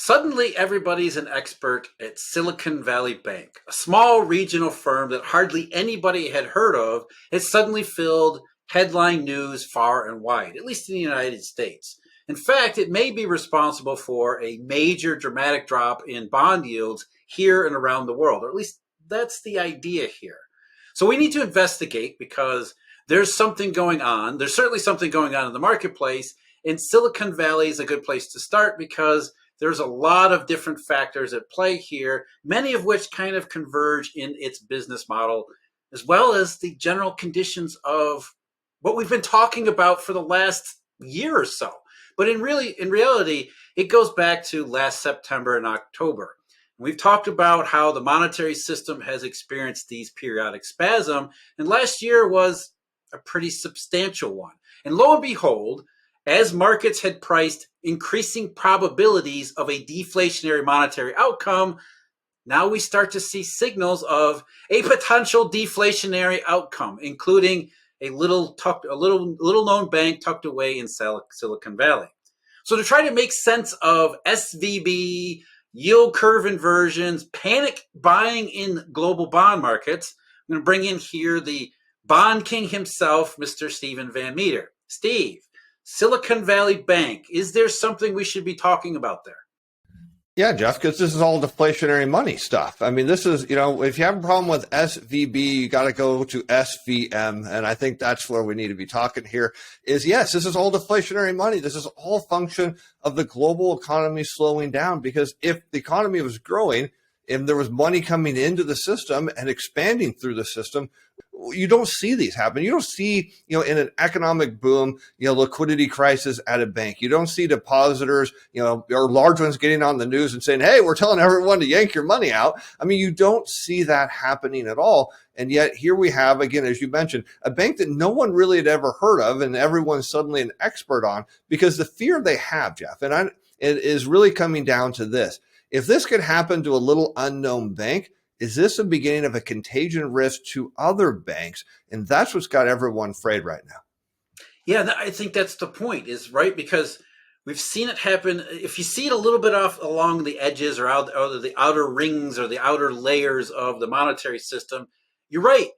Suddenly, everybody's an expert at Silicon Valley Bank, a small regional firm that hardly anybody had heard of. Has suddenly filled headline news far and wide, at least in the United States. In fact, it may be responsible for a major dramatic drop in bond yields here and around the world, or at least that's the idea here. So we need to investigate because there's something going on. There's certainly something going on in the marketplace, and Silicon Valley is a good place to start because there's a lot of different factors at play here, many of which kind of converge in its business model, as well as the general conditions of what we've been talking about for the last year or so. But in reality, it goes back to last September and October. We've talked about how the monetary system has experienced these periodic spasms, and last year was a pretty substantial one. And lo and behold, as markets had priced increasing probabilities of a deflationary monetary outcome, now we start to see signals of a potential deflationary outcome, including a little known bank tucked away in Silicon Valley. So to try to make sense of SVB, yield curve inversions, panic buying in global bond markets, I'm going to bring in here the bond king himself, Mr. Stephen Van Metre. Steve, Silicon Valley Bank, is there something we should be talking about there? Yeah, Jeff, because this is all deflationary money stuff. I mean, this is, if you have a problem with SVB, you got to go to SVM. And I think that's where we need to be talking here is, yes, this is all deflationary money. This is all function of the global economy slowing down, because if the economy was growing, if there was money coming into the system and expanding through the system, you don't see these happen. You don't see, in an economic boom, liquidity crisis at a bank. You don't see depositors, or large ones getting on the news and saying, hey, we're telling everyone to yank your money out. I mean, you don't see that happening at all. And yet here we have, again, as you mentioned, a bank that no one really had ever heard of and everyone's suddenly an expert on, because the fear they have, Jeff, it is really coming down to this. If this could happen to a little unknown bank, is this a beginning of a contagion risk to other banks? And that's what's got everyone afraid right now. Yeah, I think that's the point, is right, because we've seen it happen. If you see it a little bit off along the edges or out of the outer rings or the outer layers of the monetary system, you're right.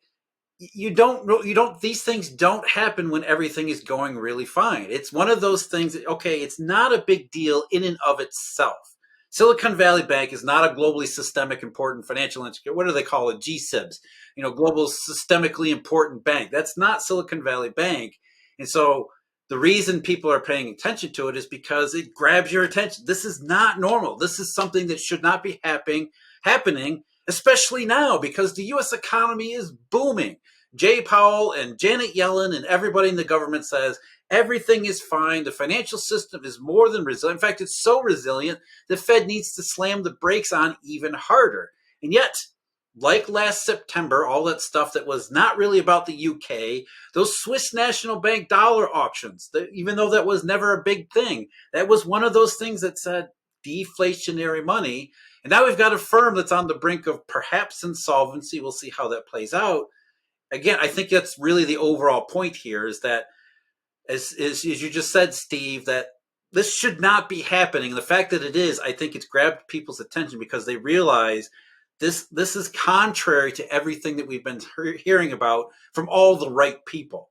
These things don't happen when everything is going really fine. It's one of those things that, okay, it's not a big deal in and of itself. Silicon Valley Bank is not a globally systemic important financial institution. What do they call it? GSIBs, global systemically important bank. That's not Silicon Valley Bank. And so the reason people are paying attention to it is because it grabs your attention. This is not normal. This is something that should not be happening, especially now because the U.S. economy is booming. Jay Powell and Janet Yellen and everybody in the government says everything is fine. The financial system is more than resilient. In fact, it's so resilient, the Fed needs to slam the brakes on even harder. And yet, like last September, all that stuff that was not really about the UK, those Swiss National Bank dollar auctions, even though that was never a big thing, that was one of those things that said deflationary money. And now we've got a firm that's on the brink of perhaps insolvency. We'll see how that plays out. Again, I think that's really the overall point here, is that as you just said, Steve, that this should not be happening. The fact that it is, I think it's grabbed people's attention because they realize this is contrary to everything that we've been hearing about from all the right people.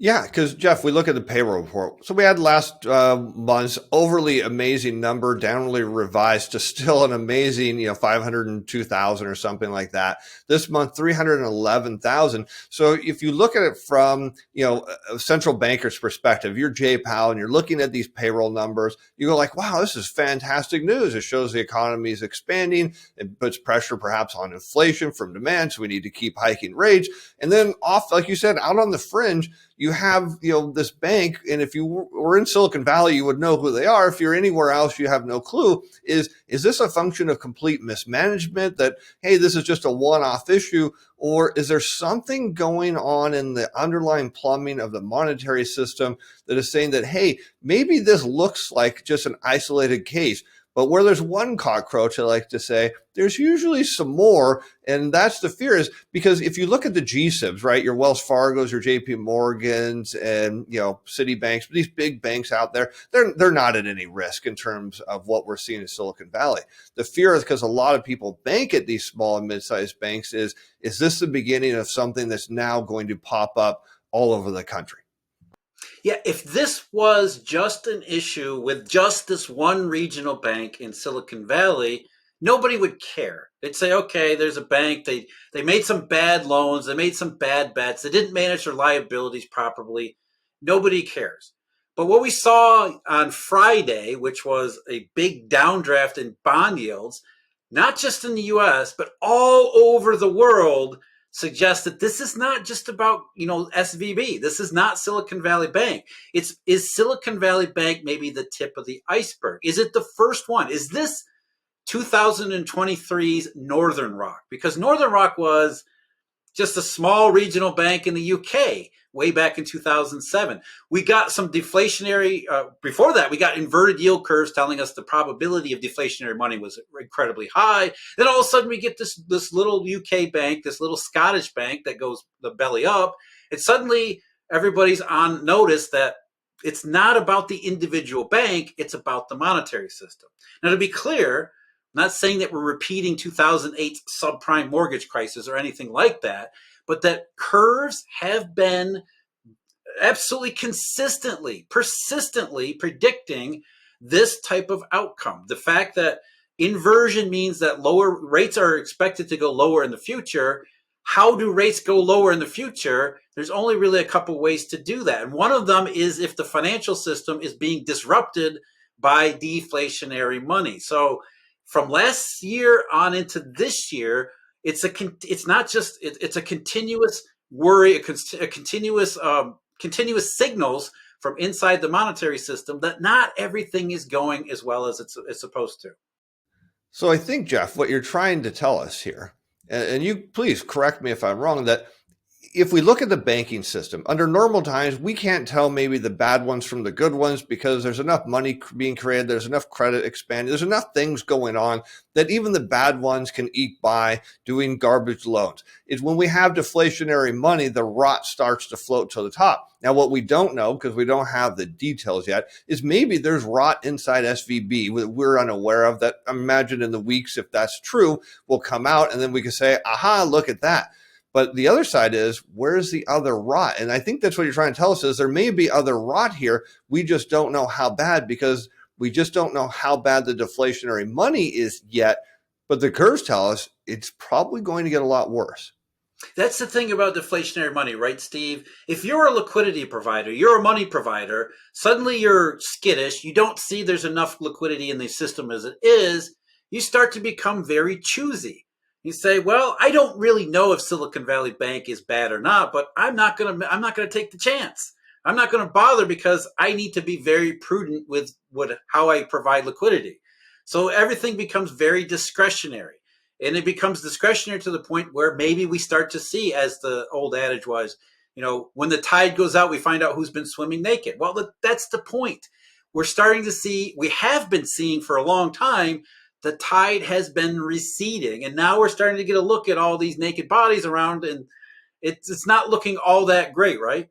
Yeah, because Jeff, we look at the payroll report. So we had last month's overly amazing number, downwardly revised to still an amazing, 502,000 or something like that. This month, 311,000. So if you look at it from, a central banker's perspective, you're Jay Powell and you're looking at these payroll numbers, you go like, wow, this is fantastic news. It shows the economy is expanding. It puts pressure perhaps on inflation from demand. So we need to keep hiking rates. And then off, like you said, out on the fringe, you have, this bank, and if you were in Silicon Valley, you would know who they are. If you're anywhere else, you have no clue. Is this a function of complete mismanagement that, hey, this is just a one-off issue? Or is there something going on in the underlying plumbing of the monetary system that is saying that, hey, maybe this looks like just an isolated case, But where there's one cockroach, I like to say, there's usually some more. And that's the fear, is because if you look at the GSIBs, right, your Wells Fargo's, your JP Morgans, and, Citibanks, these big banks out there, they're not at any risk in terms of what we're seeing in Silicon Valley. The fear is, because a lot of people bank at these small and mid-sized banks, is this the beginning of something that's now going to pop up all over the country? Yeah, if this was just an issue with just this one regional bank in Silicon Valley, nobody would care. They'd say, okay, there's a bank, they made some bad loans, they made some bad bets, they didn't manage their liabilities properly. Nobody cares. But what we saw on Friday, which was a big downdraft in bond yields, not just in the US, but all over the world, suggests that this is not just about, SVB. This is not Silicon Valley Bank. Is Silicon Valley Bank maybe the tip of the iceberg? Is it the first one? Is this 2023's Northern Rock? Because Northern Rock was just a small regional bank in the UK way back in 2007. We got some deflationary, before that, we got inverted yield curves telling us the probability of deflationary money was incredibly high. Then all of a sudden we get this little UK bank, this little Scottish bank that goes the belly up. And suddenly everybody's on notice that it's not about the individual bank, it's about the monetary system. Now, to be clear, I'm not saying that we're repeating 2008 subprime mortgage crisis or anything like that, but that curves have been absolutely consistently, persistently predicting this type of outcome. The fact that inversion means that lower rates are expected to go lower in the future. How do rates go lower in the future? There's only really a couple ways to do that. And one of them is if the financial system is being disrupted by deflationary money. So from last year on into this year, it's a continuous worry, a continuous signals from inside the monetary system that not everything is going as well as it's supposed to. So I think, Jeff, what you're trying to tell us here, and you please correct me if I'm wrong, that if we look at the banking system, under normal times, we can't tell maybe the bad ones from the good ones because there's enough money being created, there's enough credit expanding, there's enough things going on that even the bad ones can eke by doing garbage loans. It's when we have deflationary money, the rot starts to float to the top. Now, what we don't know, because we don't have the details yet, is maybe there's rot inside SVB that we're unaware of that I imagine in the weeks, if that's true, will come out, and then we can say, aha, look at that. But the other side is, where's the other rot? And I think that's what you're trying to tell us, is there may be other rot here. We just don't know how bad, because we just don't know how bad the deflationary money is yet. But the curves tell us it's probably going to get a lot worse. That's the thing about deflationary money, right, Steve? If you're a liquidity provider, you're a money provider, suddenly you're skittish, you don't see there's enough liquidity in the system as it is, you start to become very choosy. You say, well, I don't really know if Silicon Valley Bank is bad or not, but I'm not going to take the chance. I'm not going to bother because I need to be very prudent with how I provide liquidity. So everything becomes very discretionary. And it becomes discretionary to the point where maybe we start to see, as the old adage was, when the tide goes out, we find out who's been swimming naked. Well, that's the point. We're starting to see, we have been seeing for a long time, the tide has been receding. And now we're starting to get a look at all these naked bodies around, and it's not looking all that great, right?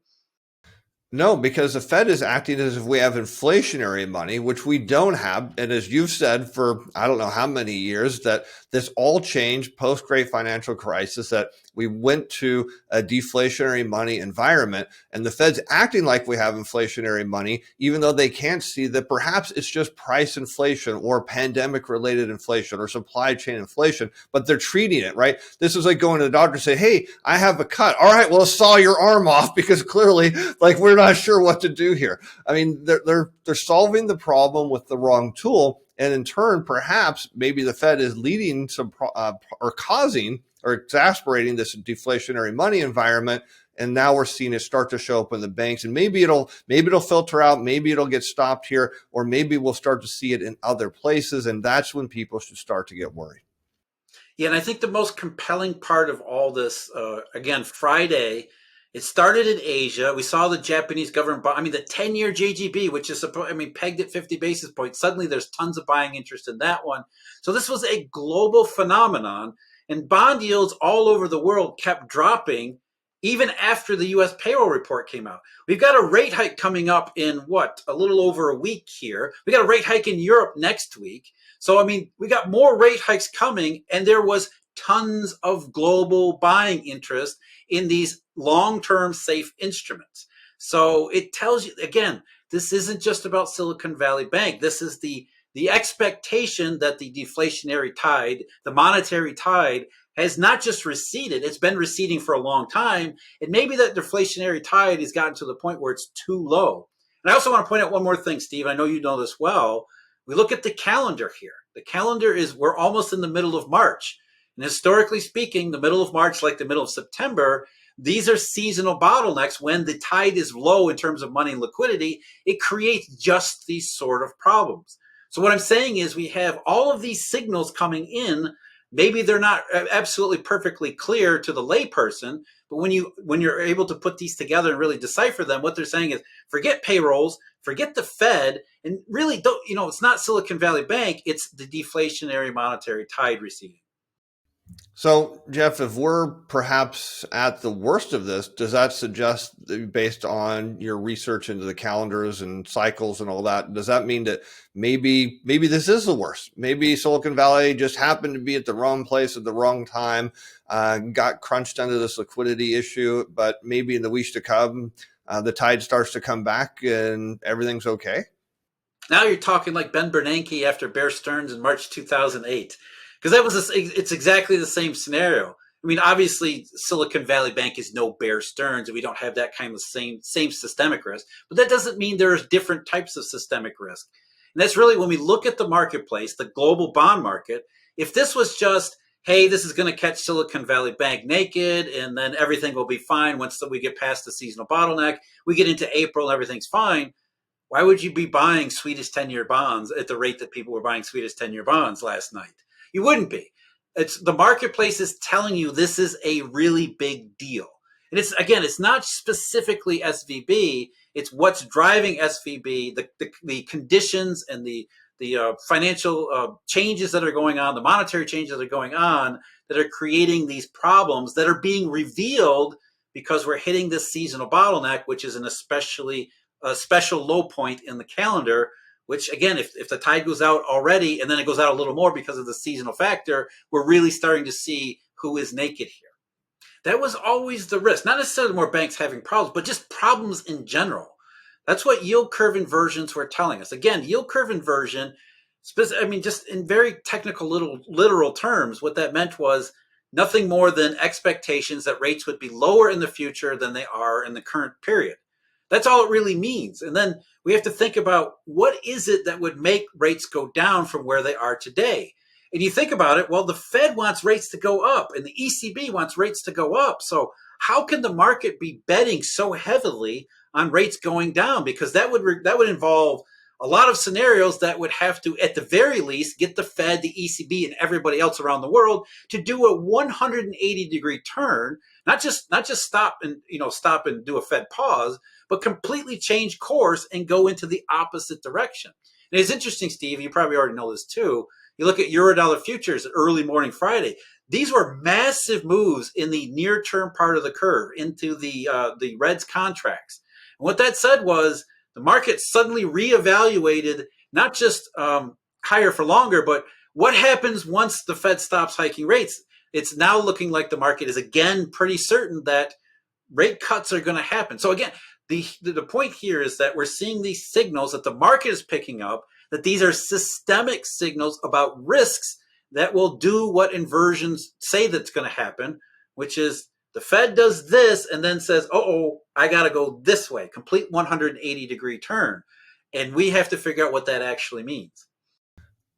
No, because the Fed is acting as if we have inflationary money, which we don't have. And as you've said for I don't know how many years, that this all changed post-Great Financial Crisis, that we went to a deflationary money environment, and the Fed's acting like we have inflationary money, even though they can't see that perhaps it's just price inflation or pandemic-related inflation or supply chain inflation, but they're treating it, right? This is like going to the doctor and say, hey, I have a cut. All right, well, saw your arm off because clearly, like, we're not sure what to do here. I mean, they're solving the problem with the wrong tool. And in turn, perhaps maybe the Fed is leading some or causing or exasperating this deflationary money environment. And now we're seeing it start to show up in the banks, and maybe it'll filter out, maybe it'll get stopped here, or maybe we'll start to see it in other places. And that's when people should start to get worried. Yeah, and I think the most compelling part of all this, again, Friday, It started in Asia. We saw the Japanese government bond. I mean, the 10-year JGB, which is, pegged at 50 basis points. Suddenly there's tons of buying interest in that one. So this was a global phenomenon. And bond yields all over the world kept dropping even after the US payroll report came out. We've got a rate hike coming up in a little over a week here. We got a rate hike in Europe next week. So, I mean, we got more rate hikes coming, and there was tons of global buying interest in these long-term safe instruments. So it tells you, again, this isn't just about Silicon Valley Bank. This is the expectation that the deflationary tide, the monetary tide, has not just receded, it's been receding for a long time. And maybe that deflationary tide has gotten to the point where it's too low. And I also want to point out one more thing, Steve. I know you know this well. We look at the calendar here. The calendar we're almost in the middle of March. And historically speaking, the middle of March, like the middle of September, these are seasonal bottlenecks. When the tide is low in terms of money and liquidity, it creates just these sort of problems. So what I'm saying is we have all of these signals coming in. Maybe they're not absolutely perfectly clear to the layperson, but when you're able to put these together and really decipher them, what they're saying is forget payrolls, forget the Fed, and really don't, it's not Silicon Valley Bank, it's the deflationary monetary tide receding. So, Jeff, if we're perhaps at the worst of this, does that suggest, based on your research into the calendars and cycles and all that, does that mean that maybe this is the worst? Maybe Silicon Valley just happened to be at the wrong place at the wrong time, got crunched under this liquidity issue, but maybe in the weeks to come, the tide starts to come back and everything's okay? Now you're talking like Ben Bernanke after Bear Stearns in March 2008. Because it's exactly the same scenario. I mean, obviously, Silicon Valley Bank is no Bear Stearns, and we don't have that kind of same systemic risk. But that doesn't mean there's different types of systemic risk. And that's really when we look at the marketplace, the global bond market. If this was just, hey, this is going to catch Silicon Valley Bank naked, and then everything will be fine once we get past the seasonal bottleneck, we get into April, everything's fine. Why would you be buying Swedish 10-year bonds at the rate that people were buying Swedish 10-year bonds last night? You wouldn't be. It's the marketplace is telling you this is a really big deal. And it's not specifically SVB. It's what's driving SVB, the conditions and the financial changes that are going on, the monetary changes that are going on that are creating these problems that are being revealed because we're hitting this seasonal bottleneck, which is a special low point in the calendar. Which, again, if the tide goes out already and then it goes out a little more because of the seasonal factor, we're really starting to see who is naked here. That was always the risk. Not necessarily more banks having problems, but just problems in general. That's what yield curve inversions were telling us. Again, yield curve inversion, just in very technical, literal terms, what that meant was nothing more than expectations that rates would be lower in the future than they are in the current period. That's all it really means. And then we have to think about what is it that would make rates go down from where they are today. And you think about it, well, the Fed wants rates to go up and the ECB wants rates to go up. So how can the market be betting so heavily on rates going down? Because that would involve a lot of scenarios that would have to, at the very least, get the Fed, the ECB, and everybody else around the world to do a 180-degree turn, not just stop and do a Fed pause, but completely change course and go into the opposite direction. And it's interesting, Steve, you probably already know this too. You look at Eurodollar futures early morning Friday. These were massive moves in the near-term part of the curve into the Reds contracts. And what that said was the market suddenly reevaluated not just higher for longer, but what happens once the Fed stops hiking rates. It's now looking like the market is again pretty certain that rate cuts are going to happen. So again, the point here is that we're seeing these signals that the market is picking up, that these are systemic signals about risks that will do what inversions say that's going to happen, which is the Fed does this and then says, I got to go this way, complete 180-degree turn. And we have to figure out what that actually means.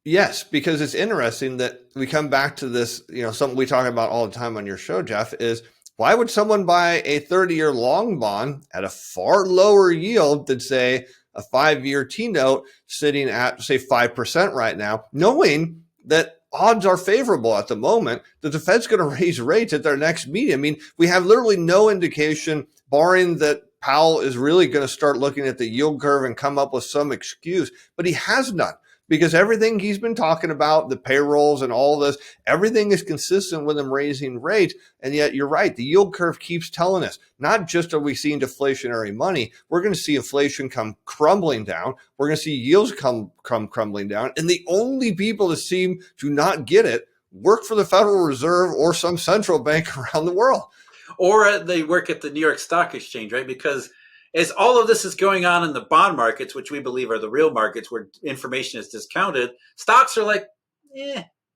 Yes, because it's interesting that we come back to this, something we talk about all the time on your show, Jeff, is why would someone buy a 30-year long bond at a far lower yield than, say, a 5-year T-note sitting at, say, 5% right now, knowing that odds are favorable at the moment that the Fed's going to raise rates at their next meeting? I mean, we have literally no indication barring that Powell is really going to start looking at the yield curve and come up with some excuse, but he has none. Because everything he's been talking about, the payrolls and all this, everything is consistent with him raising rates. And yet you're right. The yield curve keeps telling us, not just are we seeing deflationary money, we're going to see inflation come crumbling down. We're going to see yields come crumbling down. And the only people that seem to not get it work for the Federal Reserve or some central bank around the world. Or they work at the New York Stock Exchange, right? Because as all of this is going on in the bond markets, which we believe are the real markets where information is discounted, stocks are like,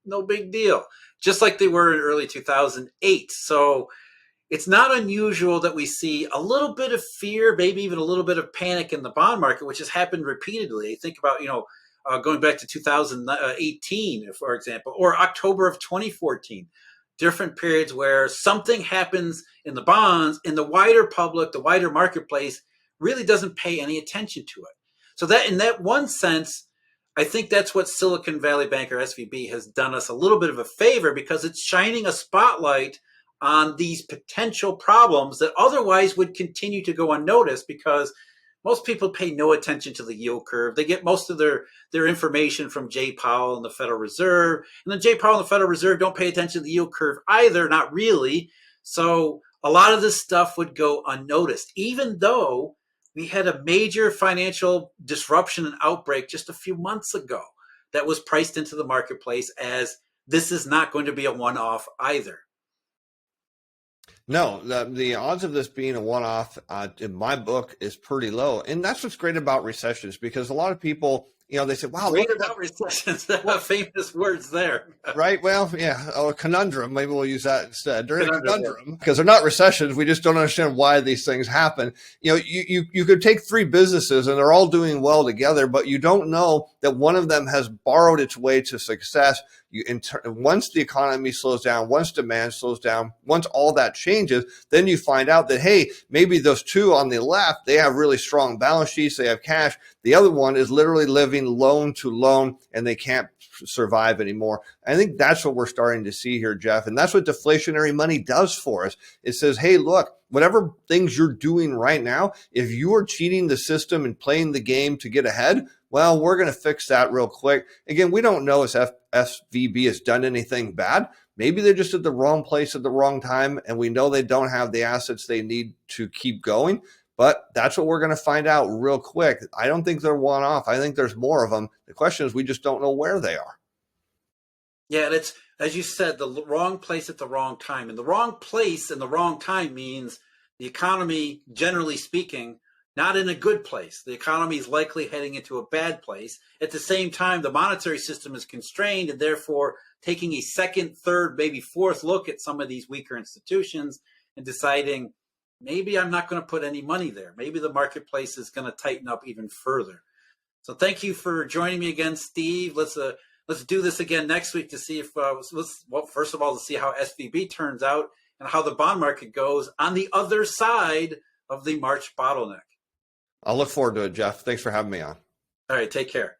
no big deal, just like they were in early 2008. So it's not unusual that we see a little bit of fear, maybe even a little bit of panic in the bond market, which has happened repeatedly. Think about, going back to 2018, for example, or October of 2014. Different periods where something happens in the bonds, in the wider public, the wider marketplace really doesn't pay any attention to it. So that in that one sense, I think that's what Silicon Valley Bank or SVB has done us a little bit of a favor, because it's shining a spotlight on these potential problems that otherwise would continue to go unnoticed, because most people pay no attention to the yield curve. They get most of their information from Jay Powell and the Federal Reserve. And then Jay Powell and the Federal Reserve don't pay attention to the yield curve either, not really. So a lot of this stuff would go unnoticed, even though we had a major financial disruption and outbreak just a few months ago that was priced into the marketplace as this is not going to be a one-off either. No, the odds of this being a one-off in my book is pretty low. And that's what's great about recessions, because a lot of people, they say, wow, great about recessions, famous words there. Right. Well, yeah. Oh, a conundrum. Maybe we'll use that instead. During a conundrum, because they're not recessions. We just don't understand why these things happen. You could take three businesses and they're all doing well together, but you don't know that one of them has borrowed its way to success. Once the economy slows down, once demand slows down, once all that changes, then you find out that, hey, maybe those two on the left, they have really strong balance sheets, they have cash. The other one is literally living loan to loan and they can't survive anymore. I think that's what we're starting to see here, Jeff. And that's what deflationary money does for us. It says, hey, look, whatever things you're doing right now, if you are cheating the system and playing the game to get ahead, well, we're going to fix that real quick. Again, we don't know if SVB has done anything bad. Maybe they're just at the wrong place at the wrong time, and we know they don't have the assets they need to keep going. But that's what we're going to find out real quick. I don't think they're one-off. I think there's more of them. The question is we just don't know where they are. Yeah, and it's, as you said, the wrong place at the wrong time. And the wrong place and the wrong time means the economy, generally speaking, not in a good place. The economy is likely heading into a bad place. At the same time, the monetary system is constrained, and therefore taking a second, third, maybe fourth look at some of these weaker institutions and deciding, maybe I'm not going to put any money there. Maybe the marketplace is going to tighten up even further. So thank you for joining me again, Steve. Let's do this again next week to see if, first of all, to see how SVB turns out and how the bond market goes on the other side of the March bottleneck. I'll look forward to it, Jeff. Thanks for having me on. All right, take care.